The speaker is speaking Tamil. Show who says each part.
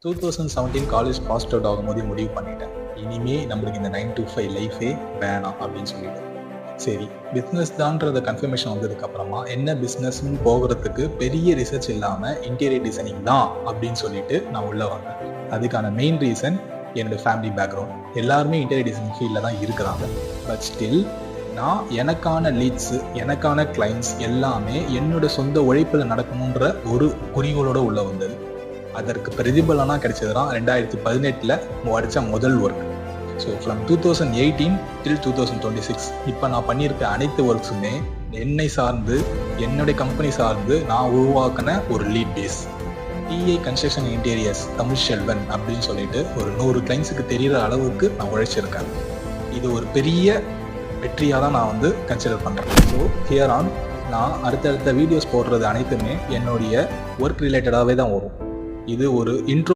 Speaker 1: 2017 காலேஜ் பாஸ்ட் அவுட் ஆகும்போது முடிவு பண்ணிட்டேன். இனிமே நம்மளுக்கு இந்த 9 to 5 லைஃபே வேணாம் அப்படின்னு சொல்லிட்டு. சரி, பிஸ்னஸ் தான்றத கன்ஃபர்மேஷன் வந்ததுக்கப்புறமா என்ன பிஸ்னஸ்ன்னு போகிறதுக்கு பெரிய ரிசர்ச் இல்லாமல் இன்டீரியர் டிசைனிங் தான் அப்படின்னு சொல்லிட்டு நான் உள்ளே வந்தேன். அதுக்கான மெயின் ரீசன் என்னோடய ஃபேமிலி பேக்ரவுண்ட். எல்லாருமே இன்டீரியர் டிசைனிங் ஃபீல்டில் தான் இருக்கிறாங்க. பட் ஸ்டில் நான் எனக்கான லீட்ஸு, எனக்கான கிளைண்ட்ஸ் எல்லாமே என்னோட சொந்த உழைப்பில் நடக்கணுன்ற ஒரு குறிக்கோளோடு உள்ளே வந்தது. அதற்கு பிரதிபலனாக கிடைச்சதுதான் 2018 அடித்த முதல் ஒர்க். ஸோ ஃப்ரம் 2018 till 2026 இப்போ நான் பண்ணியிருக்க அனைத்து ஒர்க்ஸுமே என்னை சார்ந்து, என்னுடைய கம்பெனி சார்ந்து நான் உருவாக்கின ஒரு lead base. DI construction interiors Tamilselvan அப்படின்னு சொல்லிட்டு ஒரு 100 கிளைண்ட்ஸுக்கு தெரிகிற அளவுக்கு நான் உழைச்சிருக்கேன். இது ஒரு பெரிய வெற்றியாக தான் நான் கன்சிடர் பண்ணுறேன். ஸோ ஹியர் ஆன் நான் அடுத்தடுத்த வீடியோஸ் போடுறது அனைத்துமே என்னுடைய ஒர்க் ரிலேட்டடாகவே தான் வரும். இது ஒரு இன்ட்ரோ